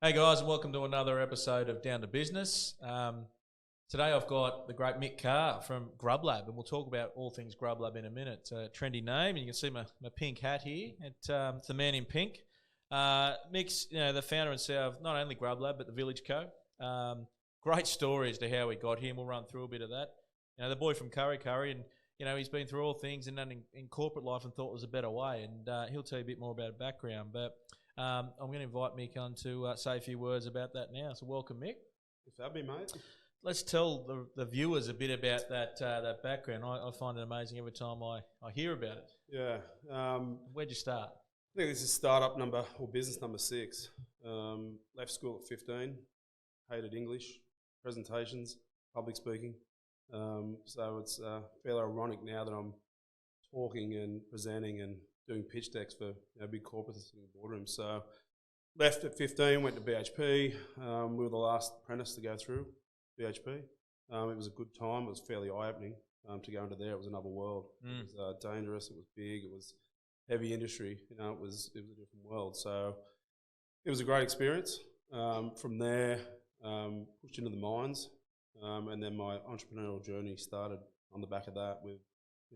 Hey guys, and welcome to another episode of Down to Business. Today I've got the great Mick Carr from Grub Lab, and we'll talk about all things Grub Lab in a minute. It's a trendy name, and you can see my pink hat here. It's the man in pink. Mick's the founder and CEO of not only Grub Lab but the Village Co. Great story as to how we got here, and we'll run through a bit of that. The boy from Curry, and he's been through all things and done in corporate life and thought there was a better way, and he'll tell you a bit more about his background. But I'm going to invite Mick on to say a few words about that now. So welcome, Mick. Thanks for having me, mate. Let's tell the viewers a bit about that background. I find it amazing every time I hear about it. Yeah. Where'd you start? I think this is business number 6. Left school at 15. Hated English, presentations, public speaking. So it's fairly ironic now that I'm talking and presenting and doing pitch decks for big corporates in the boardroom. So left at 15, went to BHP. We were the last apprentice to go through BHP. It was a good time. It was fairly eye-opening to go into there. It was another world. It was dangerous. It was big. It was heavy industry. It was a different world. So it was a great experience. From there, pushed into the mines, and then my entrepreneurial journey started on the back of that. With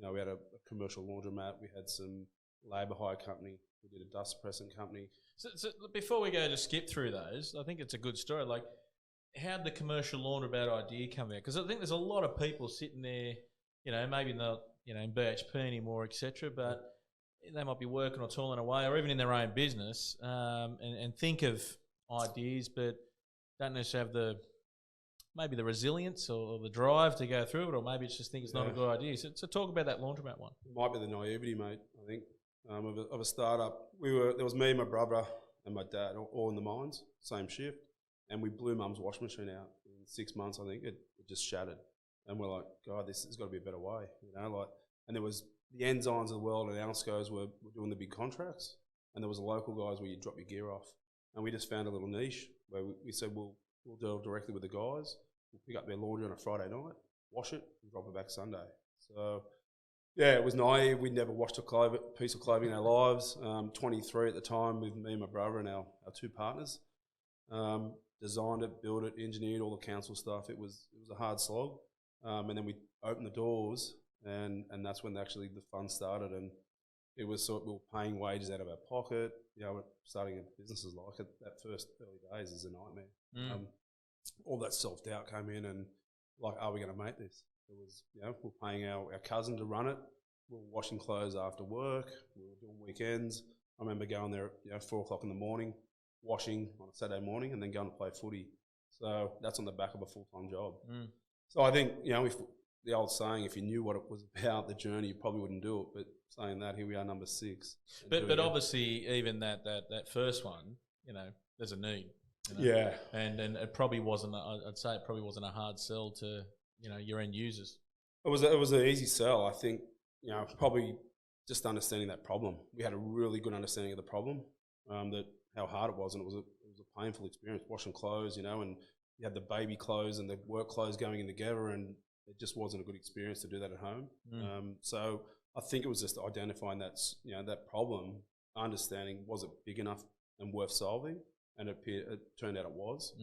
we had a commercial laundromat. We had some labour hire company. We did a dust suppressant company. So before we go to skip through those, I think it's a good story. Like, how'd the commercial laundromat idea come out? Because I think there's a lot of people sitting there, maybe not, in BHP anymore, etc., but they might be working or toiling away, or even in their own business, and think of ideas, but don't necessarily have maybe the resilience or the drive to go through it, or maybe it's just think it's not a good idea. So talk about that laundromat one. It might be the naivety, mate, I think, of a startup. There was me, my brother, and my dad, all in the mines, same shift, and we blew Mum's washing machine out in 6 months. I think it just shattered, and we're like, God, this has got to be a better way, And there was the Enzymes of the world and Alsco's were doing the big contracts, and there was the local guys where you drop your gear off, and we just found a little niche where we said we'll deal directly with the guys. We'll pick up their laundry on a Friday night, wash it, and drop it back Sunday. So, yeah, it was naive. We'd never washed a piece of clothing in our lives. 23 at the time with me and my brother and our 2 partners. Designed it, built it, engineered all the council stuff. It was a hard slog. And then we opened the doors, and that's when actually the fun started. And it was we were paying wages out of our pocket. Starting a business is like it. That first early days is a nightmare. All that self-doubt came in, and like, are we going to make this? It was, we're paying our cousin to run it. We were washing clothes after work. We were doing weekends. I remember going there at 4 o'clock in the morning, washing on a Saturday morning, and then going to play footy. So that's on the back of a full-time job. So I think, if the old saying, if you knew what it was about, the journey, you probably wouldn't do it. But saying that, here we are, number 6. But obviously, even that first one, there's a need. Yeah. And it probably wasn't, I'd say it probably wasn't a hard sell to, your end users. It was an easy sell. I think, probably just understanding that problem. We had a really good understanding of the problem, that how hard it was, and it was a painful experience washing clothes, and you had the baby clothes and the work clothes going in together, and it just wasn't a good experience to do that at home. So I think it was just identifying that problem, understanding was it big enough and worth solving, and it turned out it was.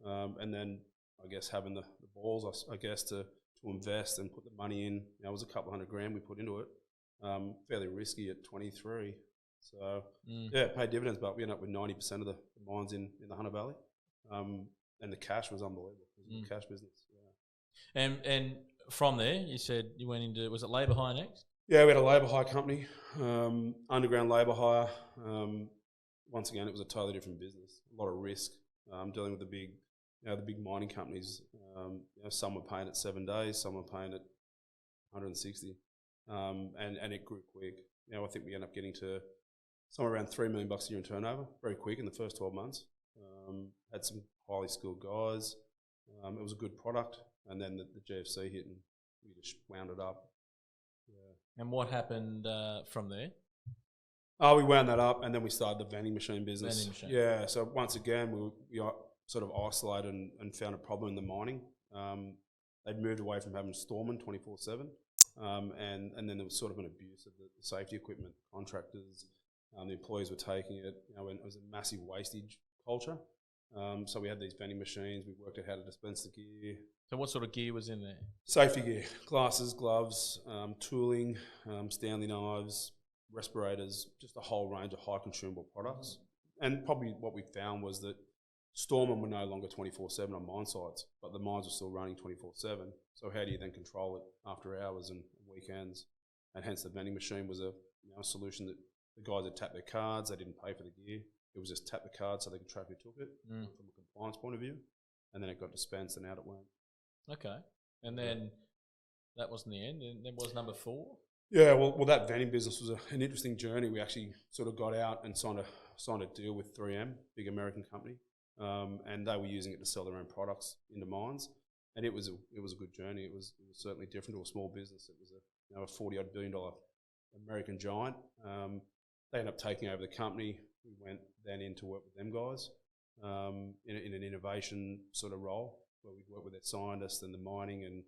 And then I guess having the balls, I guess, to invest and put the money in. It was a couple $100,000 we put into it. Fairly risky at 23. So it paid dividends, but we ended up with 90% of the mines in the Hunter Valley, and the cash was unbelievable. It was a cash business. Yeah. And from there, you said you went into, was it labour hire next? Yeah, we had a labour hire company, underground labour hire. Once again, it was a totally different business. A lot of risk, dealing with the big mining companies. Some were paying it 7 days, some were paying it 160, and it grew quick. I think we ended up getting to somewhere around $3 million a year in turnover, very quick in the first 12 months. Had some highly skilled guys. It was a good product, and then the GFC hit, and we just wound it up. Yeah. And what happened from there? We wound that up, and then we started the vending machine business. Yeah, so once again, we sort of isolated and found a problem in the mining. They'd moved away from having storemen 24/7, and then there was sort of an abuse of the safety equipment. Contractors, the employees were taking it. And it was a massive wastage culture. So we had these vending machines. We worked out how to dispense the gear. So what sort of gear was in there? Safety gear, glasses, gloves, tooling, Stanley knives, respirators, just a whole range of high consumable products. And probably what we found was that storemen were no longer 24/7 on mine sites, but the mines were still running 24/7. So how do you then control it after hours and weekends? And hence the vending machine was a solution that the guys had tapped their cards, they didn't pay for the gear. It was just tap the card so they could track who took it from a compliance point of view. And then it got dispensed and out it went. Okay. And then that wasn't the end. And then was number 4? Yeah, well, that vending business was an interesting journey. We actually sort of got out and signed a deal with 3M, big American company, and they were using it to sell their own products into mines. And it was a good journey. It was certainly different to a small business. It was a $40-odd billion American giant. They ended up taking over the company. We went then in to work with them guys in an innovation sort of role, where we'd work with their scientists and the mining and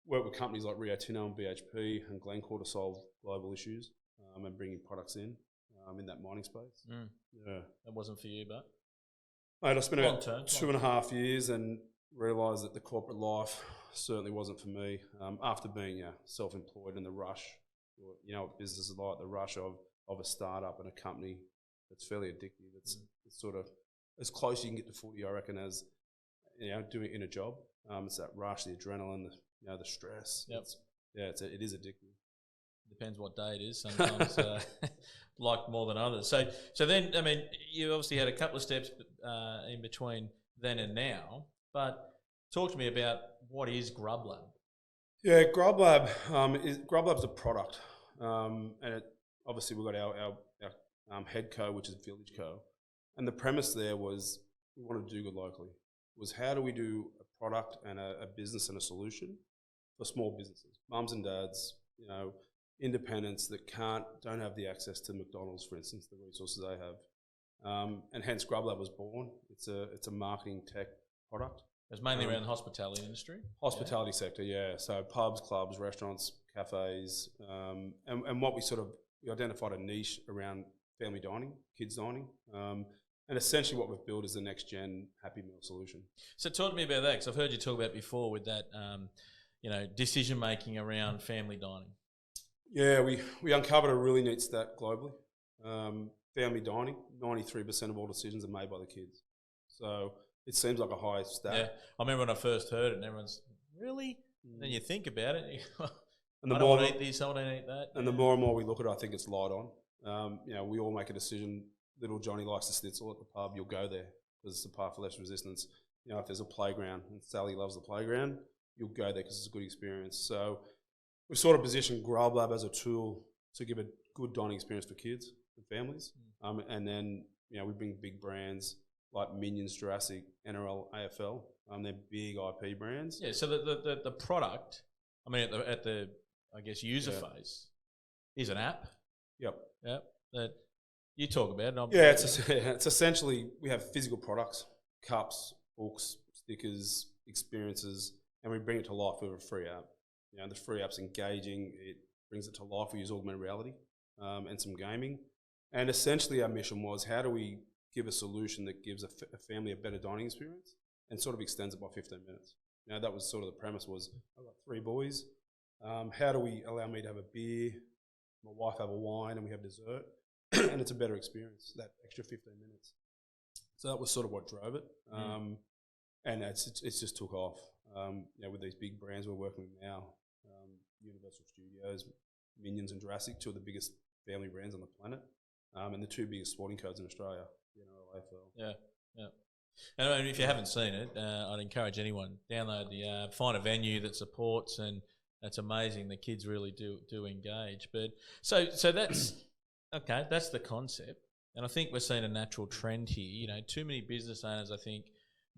work with companies like Rio Tinto and BHP and Glencore to solve global issues and bringing products in that mining space. Yeah, that wasn't for you, but mate, I spent about 2.5 years and realised that the corporate life certainly wasn't for me. After being self-employed in the rush, what business is like, the rush of a startup and a company that's fairly addictive. It's sort of as close you can get to footy, I reckon, as doing it in a job. It's that rush, the adrenaline, the stress. Yep. It is addictive. Depends what day it is. Sometimes like more than others. So then, I mean, you obviously had a couple of steps in between then and now. But talk to me about what is GrubLab. Yeah, GrubLab's a product, and obviously we've got our head co, which is Village Co, and the premise there was we wanted to do good locally. Was how do we do a product and a business and a solution for small businesses, mums and dads, independents that don't have the access to McDonald's, for instance, the resources they have, and hence GrubLab was born. It's a marketing tech product. It's mainly around the hospitality industry. Hospitality sector, yeah. So pubs, clubs, restaurants, cafes, and what we identified a niche around family dining, kids dining, and essentially what we've built is the next gen Happy Meal solution. So talk to me about that, because I've heard you talk about it before with that, decision making around family dining. Yeah, we uncovered a really neat stat globally. Family dining, 93% of all decisions are made by the kids. So it seems like a high stat. Yeah, I remember when I first heard it, and everyone's really. Then you think about it, and I don't want to eat this, I don't eat that. And the more and more we look at it, I think it's light on. We all make a decision. Little Johnny likes to schnitzel at the pub. You'll go there because it's the path for less resistance. If there's a playground and Sally loves the playground, you'll go there because it's a good experience. So we've sort of positioned GrubLab as a tool to give a good dining experience for kids and families. And then we bring big brands like Minions, Jurassic, NRL, AFL. They're big IP brands. Yeah. So the product, I mean, at the I guess user phase, is an app. Yep. That you talk about. It's essentially we have physical products, cups, books, stickers, experiences, and we bring it to life with a free app. The free app's engaging. It brings it to life. We use augmented reality and some gaming. And essentially our mission was, how do we give a solution that gives a family a better dining experience and sort of extends it by 15 minutes. That was sort of the premise was, I've got 3 boys. How do we allow me to have a beer, my wife have a wine, and we have dessert? And it's a better experience, that extra 15 minutes. So that was sort of what drove it. And it's just took off. With these big brands we're working with now, Universal Studios, Minions and Jurassic, 2 of the biggest family brands on the planet, and the 2 biggest sporting codes in Australia, NRL, AFL. Yeah. And I mean, if you haven't seen it, I'd encourage anyone, download the app, find a venue that supports, and that's amazing. The kids really do engage. But so that's okay. That's the concept, and I think we're seeing a natural trend here. Too many business owners, I think,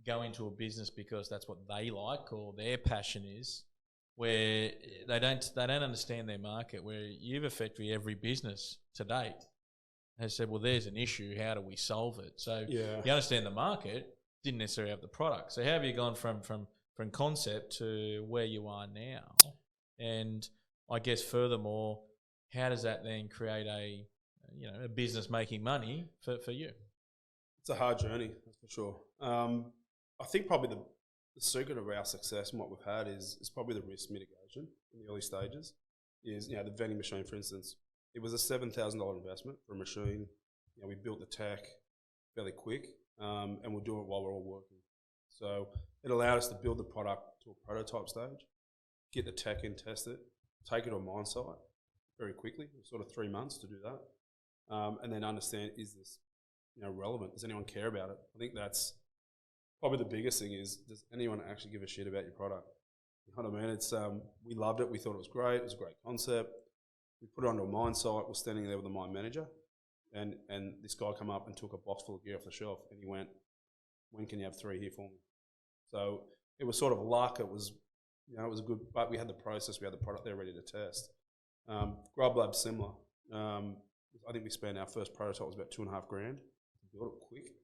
go into a business because that's what they like or their passion is, where they don't understand their market. Where you've effectively every business to date has said, well, there's an issue, how do we solve it? So you understand the market, didn't necessarily have the product. So how have you gone from concept to where you are now? And I guess furthermore, how does that then create a business making money for you? It's a hard journey, that's for sure. I think probably the secret of our success and what we've had is probably the risk mitigation in the early stages. Is the vending machine, for instance, it was a $7,000 investment for a machine. We built the tech fairly quick, and we'll do it while we're all working. So it allowed us to build the product to a prototype stage, get the tech in, test it, take it to a mine site very quickly, sort of 3 months to do that, and then understand, is this relevant? Does anyone care about it? I think that's probably the biggest thing is, does anyone actually give a shit about your product? You know what I mean? It's we loved it. We thought it was great. It was a great concept. We put it onto a mine site. We're standing there with the mine manager, and this guy come up and took a box full of gear off the shelf, and he went, "When can you have 3 here for me?" So it was sort of luck. It was, it was a good, but we had the process. We had the product there ready to test. Grub Lab's similar. I think we spent our first prototype was about $2,500 to build it quick.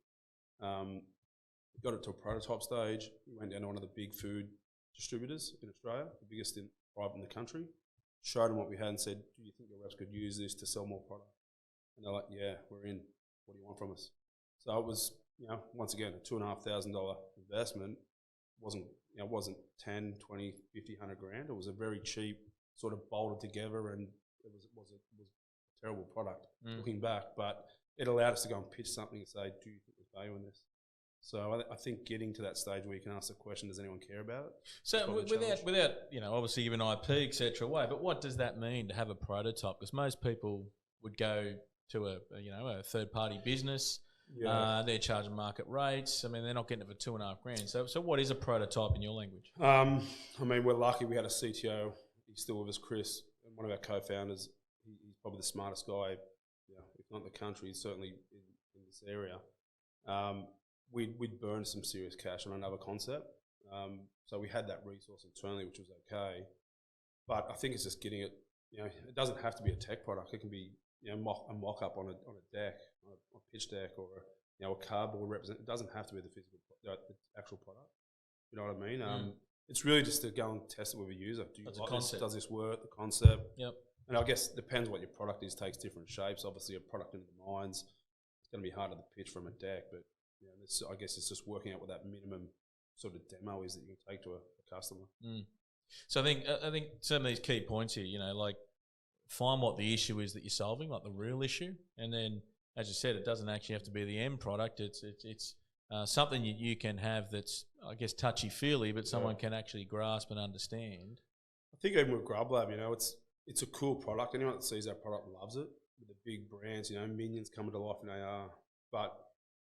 We got it to a prototype stage. We went down to one of the big food distributors in Australia, the biggest in the country. Showed them what we had and said, "Do you think your reps could use this to sell more product?" And they're like, "Yeah, we're in. What do you want from us?" So it was, once again, a $2,500 investment. It wasn't 10, 20, 50, 100 grand. It was a very cheap, sort of bolted together, and it was a terrible product looking back. But it allowed us to go and pitch something and say, "Do you think there's value in this?" So I think getting to that stage where you can ask the question, does anyone care about it? So without obviously giving IP, etc. away, but what does that mean to have a prototype? Because most people would go to a third party business. Yeah. They're charging market rates. I mean, they're not getting it for $2,500. So what is a prototype in your language? I mean, we're lucky. We had a CTO. He's still with us, Chris, and one of our co-founders. He's probably the smartest guy, if not in the country, certainly in this area. We'd burned some serious cash on another concept. So we had that resource internally, which was okay. But I think it's just getting it, it doesn't have to be a tech product. It can be, a mock-up on a deck, on a pitch deck, or, a cardboard represent. It doesn't have to be the physical, the actual product. You know what I mean? It's really just to go and test it with a user. Do you like this? Does this work? The concept. Yep. And I guess it depends what your product is, takes different shapes. Obviously, a product into the mines, it's going to be harder to pitch from a deck, but I guess it's just working out what that minimum sort of demo is that you can take to a customer. So I think some of these key points here, like find what the issue is that you're solving, like the real issue, and then, as you said, it doesn't actually have to be the end product. It's something you can have that's, I guess, touchy-feely, but someone can actually grasp and understand. I think even with Grub Lab, it's a cool product. Anyone that sees that product loves it. With the big brands, Minions coming to life in AR, but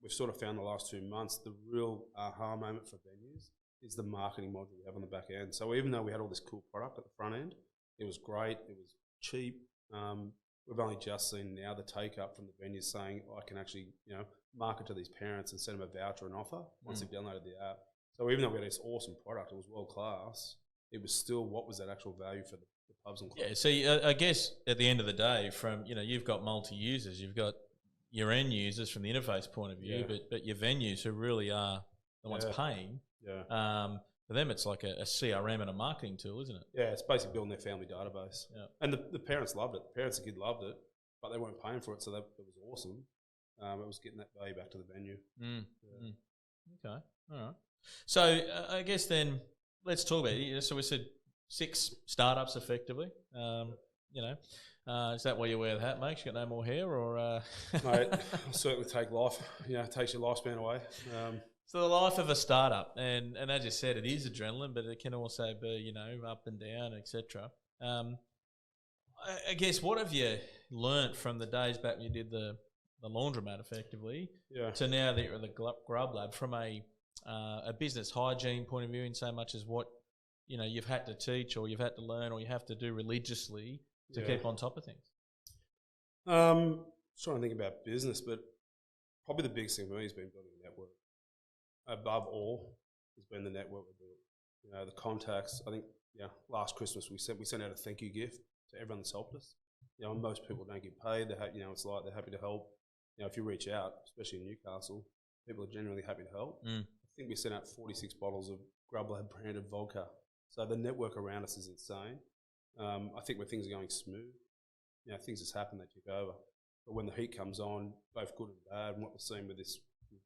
we've sort of found the last 2 months, the real aha moment for venues is the marketing module we have on the back end. So even though we had all this cool product at the front end, it was great, it was cheap. We've only just seen now the take up from the venues saying, I can actually, market to these parents and send them a voucher and offer once they've downloaded the app. So even though we had this awesome product, it was world class, it was still, what was that actual value for the pubs and clubs? Yeah, so I guess at the end of the day, from, you've got multi-users, you've got your end users from the interface point of view, but your venues who really are the ones paying. Yeah. For them, it's like a CRM and a marketing tool, isn't it? Yeah, it's basically building their family database. Yeah. And the parents loved it. The parents and kid loved it, but they weren't paying for it, so it was awesome. It was getting that value back to the venue. Okay, all right. So I guess then let's talk about it. So we said 6 startups effectively. Is that why you wear the hat, mate? You got no more hair, or? Mate, I'll certainly take life. It takes your lifespan away. So the life of a startup, and as you said, it is adrenaline, but it can also be, up and down, etc. I guess, what have you learnt from the days back when you did the laundromat, effectively, to now that you're at the Grub Lab, from a business hygiene point of view, in so much as what you've had to teach, or you've had to learn, or you have to do religiously to keep on top of things? Trying to think about business, but probably the biggest thing for me has been building a network. Above all, has been the network we built. The contacts. I think, last Christmas we sent out a thank you gift to everyone that's helped us. Most people don't get paid. It's like they're happy to help. If you reach out, especially in Newcastle, people are generally happy to help. I think we sent out 46 bottles of Grub Lab branded vodka. So the network around us is insane. I think when things are going smooth, things just happen, they take over. But when the heat comes on, both good and bad, and what we're seeing with this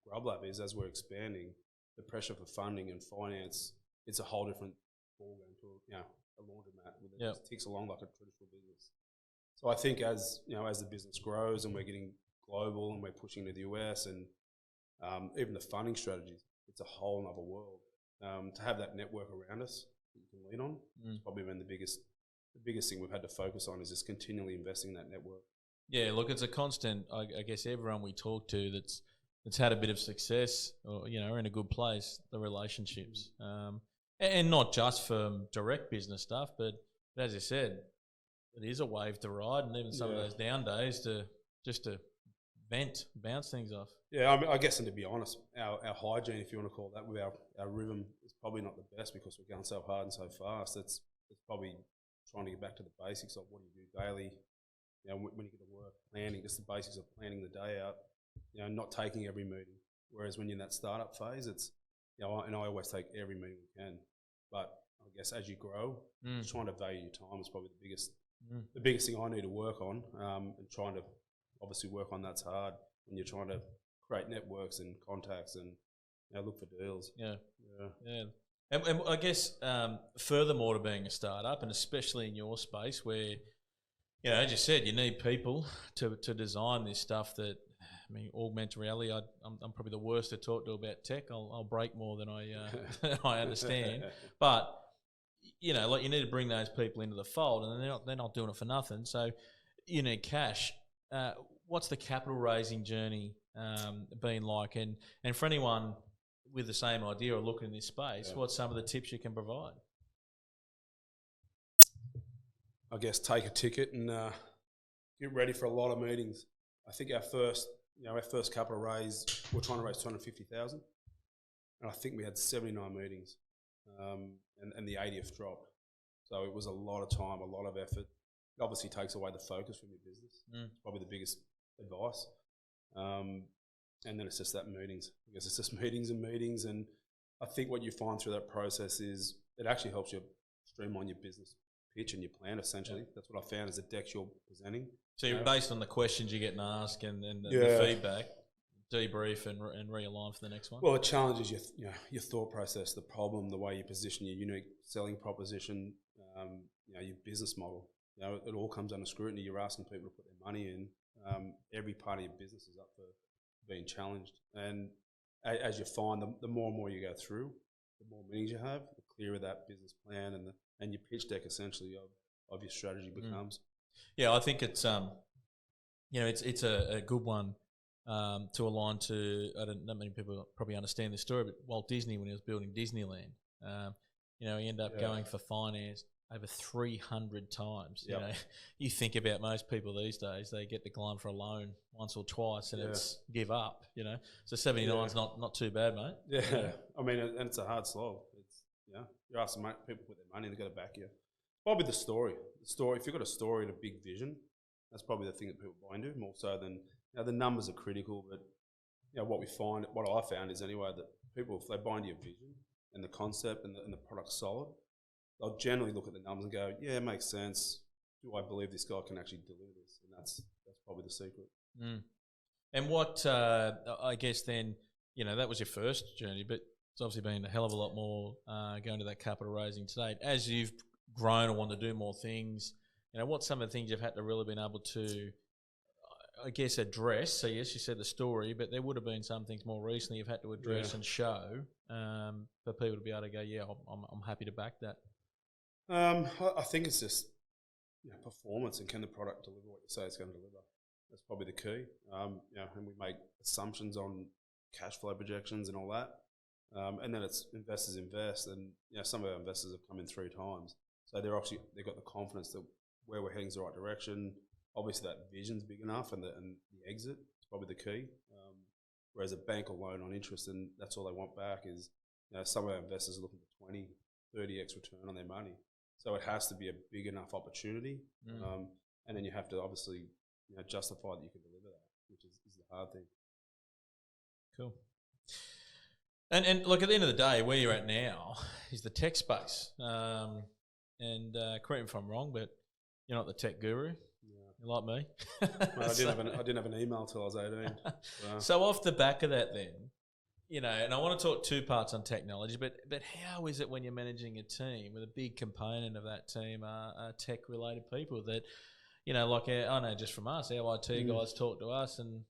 Grub Lab is, as we're expanding, the pressure for funding and finance, it's a whole different ballgame to a laundromat that just ticks along like a traditional business. So I think as the business grows and we're getting global and we're pushing to the US and even the funding strategies, it's a whole other world. To have that network around us that you can lean on, it's probably been the biggest thing we've had to focus on, is just continually investing in that network. Yeah, look, it's a constant. I guess everyone we talk to that's had a bit of success, or are in a good place, the relationships, and not just for direct business stuff, but as you said, it is a wave to ride, and even some of those down days to bounce things off. Yeah, I guess, and to be honest, our hygiene, if you want to call it that, with our rhythm is probably not the best because we're going so hard and so fast. It's probably trying to get back to the basics of what do you do daily. When you get to work, planning, just the basics of planning the day out. Not taking every meeting. Whereas when you're in that startup phase, it's and I always take every meeting we can. But I guess as you grow, just trying to value your time is probably the biggest thing I need to work on. And trying to obviously work on that's hard when you're trying to create networks and contacts and look for deals. Yeah. And I guess furthermore to being a startup, and especially in your space where, as you said, you need people to design this stuff that, augmented reality. I'm probably the worst to talk to about tech. I'll break more than I understand. But you need to bring those people into the fold, and they're not doing it for nothing. So you need cash. What's the capital raising journey been like? And for anyone with the same idea or looking in this space, what's some of the tips you can provide? I guess take a ticket and get ready for a lot of meetings. I think our first capital raise, we're trying to raise 250,000, and I think we had 79 meetings, and the 80th dropped. So it was a lot of time, a lot of effort. It obviously takes away the focus from your business. It's probably the biggest advice. And then it's just that meetings. I guess it's just meetings, and I think what you find through that process is it actually helps you streamline your business pitch and your plan, essentially. That's what I found, is the decks you're presenting. So you're based on the questions you're getting asked and the feedback, debrief and realign for the next one? Well, it challenges your thought process, the problem, the way you position your unique selling proposition, your business model. It all comes under scrutiny. You're asking people to put their money in. Every part of your business is up for being challenged. And as you find, the more and more you go through, the more meetings you have, the clearer that business plan and your pitch deck essentially of your strategy becomes. Yeah, I think it's it's a good one to align to. Not many people probably understand this story, but Walt Disney, when he was building Disneyland, he ended up going for finance over 300 times. You think about most people these days, they get declined for a loan once or twice, and it's give up. So 79's not too bad, mate. Yeah, and it's a hard slog. It's you ask people put their money, they've got to back you. Probably the story. If you've got a story and a big vision, that's probably the thing that people buy into more so than the numbers are critical. But what I found is anyway that people, if they buy into your vision and the concept and the product's solid, they'll generally look at the numbers and go, yeah, it makes sense. Do I believe this guy can actually deliver this? And that's probably the secret. And what I guess then, that was your first journey, but it's obviously been a hell of a lot more going to that capital raising today. As you've grown and want to do more things, what's some of the things you've had to really been able to, I guess, address? So yes, you said the story, but there would have been some things more recently you've had to address and show for people to be able to go, yeah, I'm happy to back that. I think it's just performance, and can the product deliver what you say it's going to deliver? That's probably the key. And we make assumptions on cash flow projections and all that, and then it's investors invest, and some of our investors have come in 3 times, so they've got the confidence that where we're heading is the right direction. Obviously, that vision's big enough, and the exit is probably the key. Whereas a bank will loan on interest, and that's all they want back is some of our investors are looking for 20, 30x return on their money. So it has to be a big enough opportunity, and then you have to obviously justify that you can deliver that, which is the hard thing. Cool. And look, at the end of the day, where you're at now is the tech space. And correct me if I'm wrong, but you're not the tech guru. You're like me. Well, I didn't have an email till I was 18. So off the back of that, then, and I want to talk two parts on technology, but how is it when you're managing a team with a big component of that team are tech-related people that, like I know just from us, our IT guys talk to us and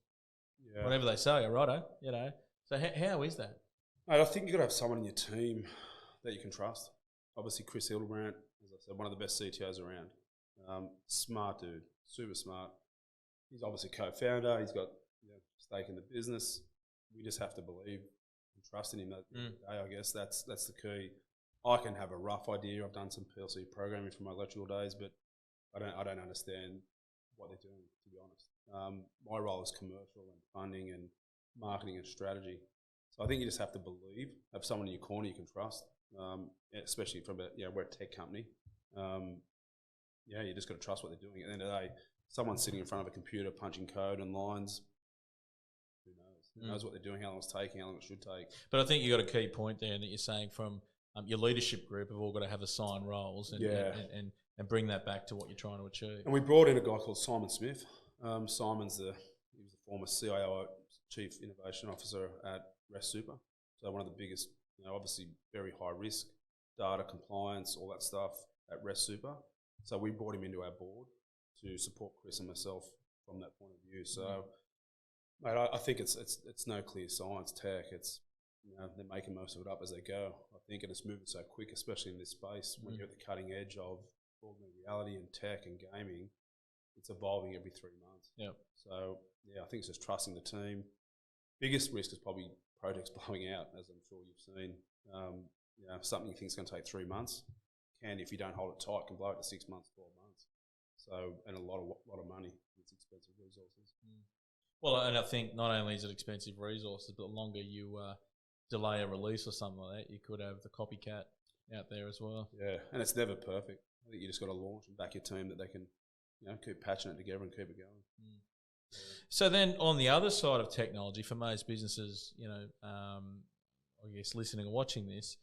whatever they say, righto, So how is that? Mate, I think you've got to have someone in your team that you can trust. Obviously, Chris Hildebrand, as I said, one of the best CTOs around. Smart dude, super smart. He's obviously co-founder. He's got stake in the business. We just have to believe and trust in him. That day, I guess that's the key. I can have a rough idea. I've done some PLC programming from my electrical days, but I don't understand what they're doing, to be honest. My role is commercial and funding and marketing and strategy. So I think you just have to believe, have someone in your corner you can trust, especially from we're a tech company. You just got to trust what they're doing. At the end of the day, someone sitting in front of a computer punching code and lines, who knows? Who knows what they're doing, how long it's taking, how long it should take. But I think you got a key point there that you're saying from your leadership group have all got to have assigned roles and bring that back to what you're trying to achieve. And we brought in a guy called Simon Smith. Simon's he was the former CIO, Chief Innovation Officer at Rest Super. So one of the biggest, obviously very high risk, data compliance, all that stuff at Rest Super. So we brought him into our board to support Chris and myself from that point of view. So, mate, I think it's no clear science tech. It's they're making most of it up as they go. I think it's moving so quick, especially in this space when you're at the cutting edge of augmented reality and tech and gaming. It's evolving every 3 months. Yeah. So I think it's just trusting the team. Biggest risk is probably projects blowing out, as I'm sure you've seen. Something you think is going to take 3 months can, if you don't hold it tight, can blow it to 6 months, 12 months. So, and a lot of money. It's expensive resources. Well, and I think not only is it expensive resources, but the longer you delay a release or something like that, you could have the copycat out there as well. Yeah, and it's never perfect. I think you just got to launch and back your team that they can, keep patching it together and keep it going. So then, on the other side of technology, for most businesses, I guess listening and watching this,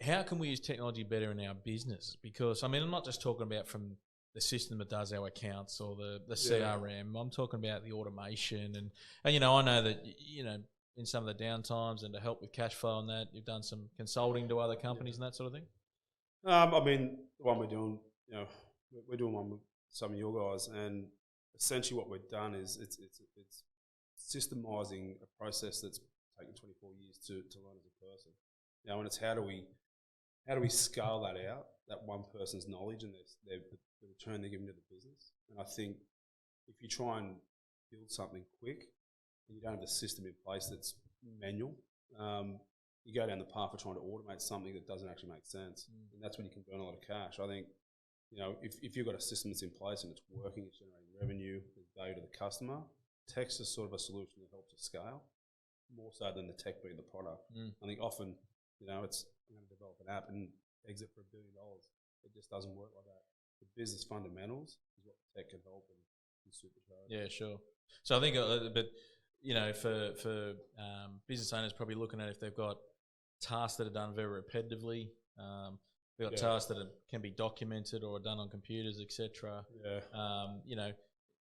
how can we use technology better in our business? Because I'm not just talking about from the system that does our accounts or the CRM. I'm talking about the automation and I know that in some of the downtimes and to help with cash flow and that, you've done some consulting to other companies and that sort of thing. The one we're doing, we're doing one with some of your guys, and essentially what we've done is it's systemising a process that's taken 24 years to learn as a person. And it's how do we scale that out, that one person's knowledge and the return they're giving to the business. And I think if you try and build something quick and you don't have the system in place that's manual, you go down the path of trying to automate something that doesn't actually make sense. And that's when you can burn a lot of cash. I think, if you've got a system that's in place and it's working, it's generating revenue, there's value to the customer, tech's just sort of a solution that helps us scale, more so than the tech being the product. I think often, it's I'm going to develop an app and exit for $1 billion. It just doesn't work like that. The business fundamentals is what tech can help and supercharge. Yeah, sure. So I think, for business owners, probably looking at if they've got tasks that are done very repetitively, they've got tasks that can be documented or done on computers, etc.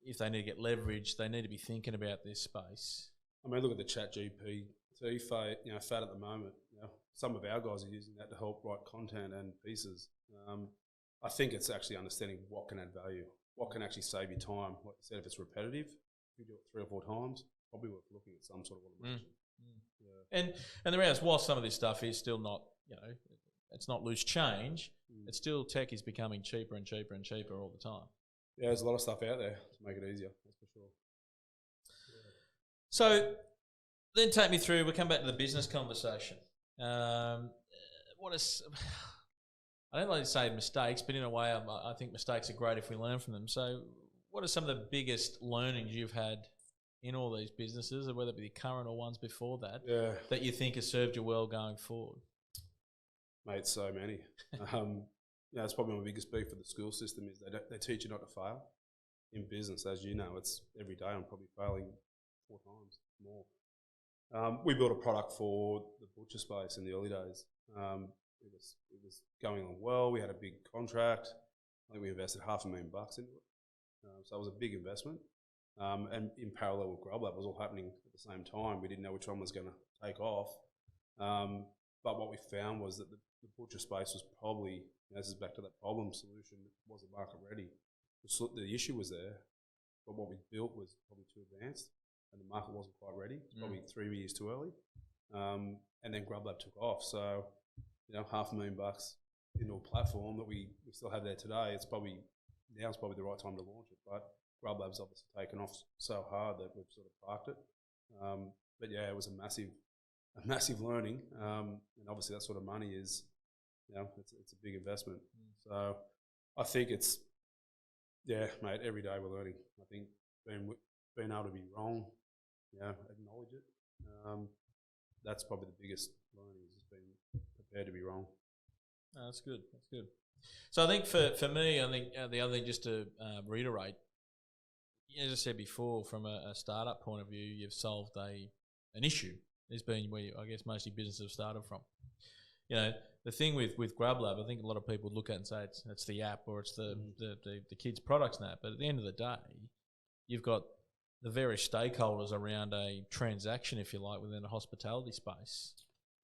If they need to get leverage, they need to be thinking about this space. Look at the ChatGPT fad at the moment. Some of our guys are using that to help write content and pieces. I think it's actually understanding what can add value, what can actually save you time. Like you said, if it's repetitive, if you do it 3 or 4 times, probably worth looking at some sort of automation. And the reality is, while some of this stuff is still not, it's not loose change, it's still tech is becoming cheaper and cheaper and cheaper all the time. Yeah, there's a lot of stuff out there to make it easier, that's for sure. So then take me through, we'll come back to the business conversation. I don't like to say mistakes, but in a way I think mistakes are great if we learn from them. So what are some of the biggest learnings you've had in all these businesses, whether it be the current or ones before that, that you think has served you well going forward? Mate, so many. It's probably my biggest beef with the school system is they teach you not to fail. In business, as you know, it's every day I'm probably failing 4 times more. We built a product for the butcher space in the early days. It was going on well. We had a big contract. I think we invested $500,000 into it. So it was a big investment. And in parallel with GrubLab, it was all happening at the same time. We didn't know which one was going to take off. But what we found was that the butcher space was probably, this is back to that problem solution, wasn't market ready. The issue was there, but what we built was probably too advanced, and the market wasn't quite ready. It's probably 3 years too early. And then GrubLab took off. So, $500,000 into a platform that we still have there today. Now's probably the right time to launch it. But GrubLab's obviously taken off so hard that we've sort of parked it. But yeah, it was a massive learning. And obviously that sort of money is, it's a big investment. So I think it's, mate, every day we're learning. I think being able to be wrong, acknowledge it. That's probably the biggest learning, is just being prepared to be wrong. Oh, that's good. That's good. So I think for me, I think the other thing, just to reiterate, as I said before, from a startup point of view, you've solved an issue. There's been where I guess mostly businesses have started from. The thing with GrubLab, I think a lot of people look at it and say it's the app or it's the kids' products and that. But at the end of the day, you've got the various stakeholders around a transaction, if you like, within a hospitality space.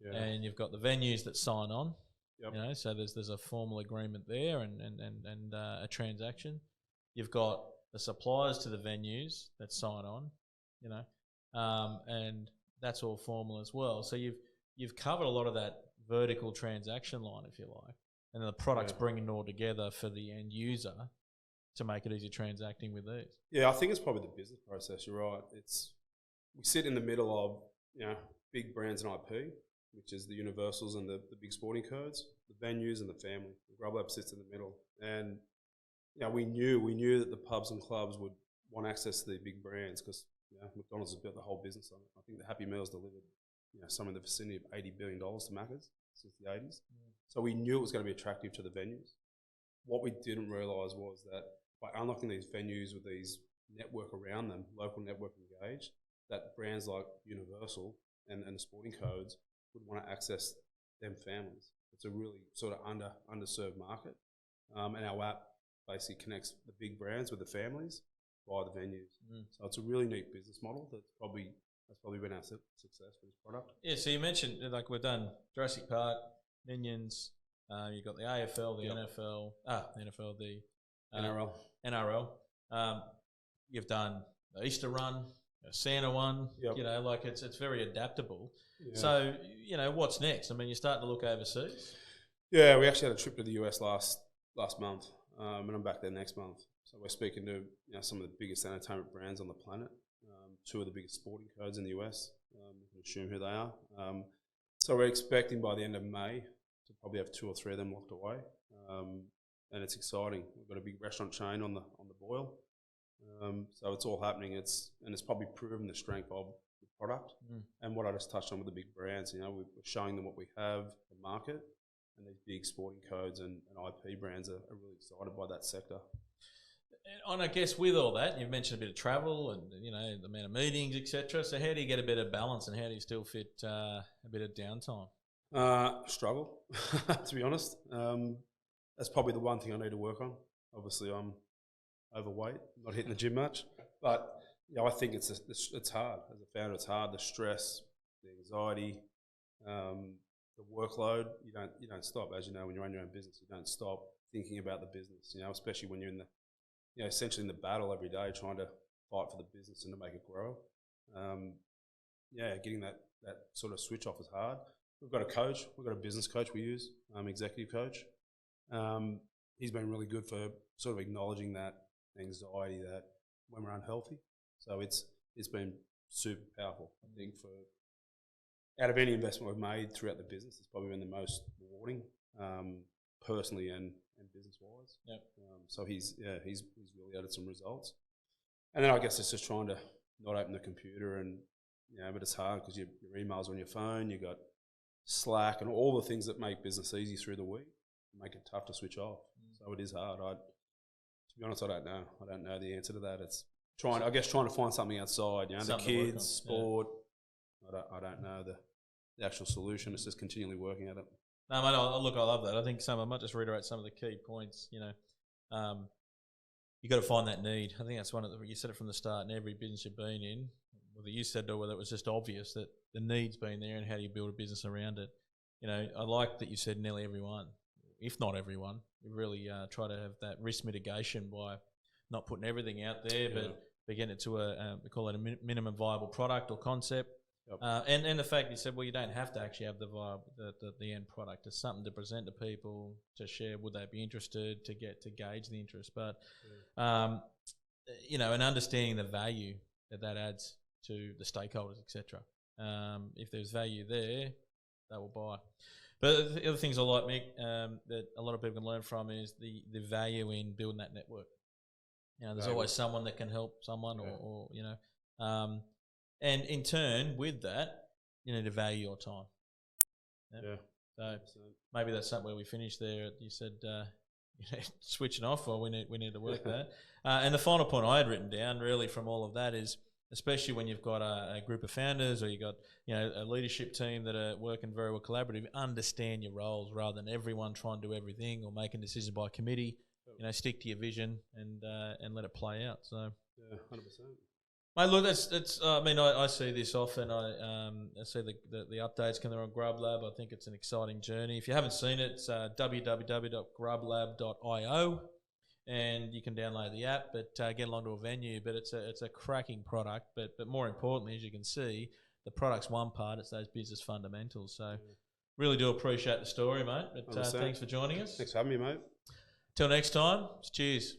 Yeah. And you've got the venues that sign on. Yep. So there's a formal agreement there and a transaction. You've got the suppliers to the venues that sign on, and that's all formal as well. So you've covered a lot of that vertical transaction line, if you like, and then the product's bringing it all together for the end user to make it easy transacting with these. Yeah, I think it's probably the business process. You're right. We sit in the middle of big brands and IP, which is the Universals and the big sporting codes, the venues and the family. GrubLab sits in the middle, and we knew that the pubs and clubs would want access to the big brands because McDonald's has built the whole business on it. I think the Happy Meal's delivered some in the vicinity of $80 billion to Macca's since the 80s. So we knew it was going to be attractive to the venues. What we didn't realise was that by unlocking these venues with these network around them, local network engaged, that brands like Universal and the sporting codes would want to access them families. It's a really sort of underserved market. And our app basically connects the big brands with the families via the venues. So it's a really neat business model that's probably been our success for this product. Yeah, so you mentioned, like, we've done Jurassic Park, Minions, you've got the AFL, the NFL, the NRL. You've done the Easter run, a Santa one, it's very adaptable. Yeah. So, what's next? I mean, you're starting to look overseas? Yeah, we actually had a trip to the US last month, and I'm back there next month. So we're speaking to some of the biggest entertainment brands on the planet, two of the biggest sporting codes in the US. You can assume who they are. So we're expecting by the end of May to probably have 2 or 3 of them locked away, and it's exciting. We've got a big restaurant chain on the boil, so it's all happening. It's probably proven the strength of the product, and what I just touched on with the big brands. We're showing them what we have, the market, and these big sporting codes and IP brands are really excited by that sector. And I guess with all that, you've mentioned a bit of travel and the amount of meetings, etc. So how do you get a bit of balance, and how do you still fit a bit of downtime? Struggle, to be honest. That's probably the one thing I need to work on. Obviously, I'm overweight, not hitting the gym much, but I think it's hard as a founder. It's hard. The stress, the anxiety, the workload. You don't stop. As you know, when you run your own business, you don't stop thinking about the business. Especially when you're in the essentially in the battle every day, trying to fight for the business and to make it grow. Getting that sort of switch off is hard. We've got a coach. We've got a business coach we use, executive coach. He's been really good for sort of acknowledging that anxiety that when we're unhealthy. So it's been super powerful. I think out of any investment we've made throughout the business, it's probably been the most rewarding, personally and business wise. Yep. So he's really added some results. And then I guess it's just trying to not open the computer but it's hard because your emails on your phone, you got Slack and all the things that make business easy through the week make it tough to switch off. So it is hard. To be honest, I don't know. I don't know the answer to that. It's trying to find something outside. The kids, sport. Yeah. I don't know the actual solution. It's just continually working at it. No, mate, I love that. I think I might just reiterate some of the key points. You got to find that need. I think that's you said it from the start. In every business you've been in, whether you said or whether it was just obvious that the need's been there, and how do you build a business around it? You know, I like that you said nearly everyone, if not everyone, you really try to have that risk mitigation by not putting everything out there, but getting it to we call it a minimum viable product or concept. Yep. And the fact you said, well, you don't have to actually have the end product. It's something to present to people, to share. Would they be interested, to gauge the interest? But you know, and understanding the value that adds to the stakeholders, etc. If there's value there, they will buy. But the other things I like, Mick, that a lot of people can learn from is the value in building that network. You know, there's always someone that can help someone, or you know, and in turn with that, you need to value your time. So maybe that's something where we finish there. You said switching off, or we need to work that. And the final point I had written down, really, from all of that is, especially when you've got a group of founders, or you've got, you know, a leadership team that are working very well collaborative, understand your roles rather than everyone trying to do everything or making decisions by committee. You know, stick to your vision and let it play out. So 100%. Mate, look, that's. I mean, I see this often. I see the updates coming on GrubLab. I think it's an exciting journey. If you haven't seen it, it's www.grublab.io, and you can download the app. But get along to a venue. But it's a cracking product. But more importantly, as you can see, the product's one part. It's those business fundamentals. So really do appreciate the story, mate. But thanks for joining us. Thanks for having me, mate. Till next time, cheers.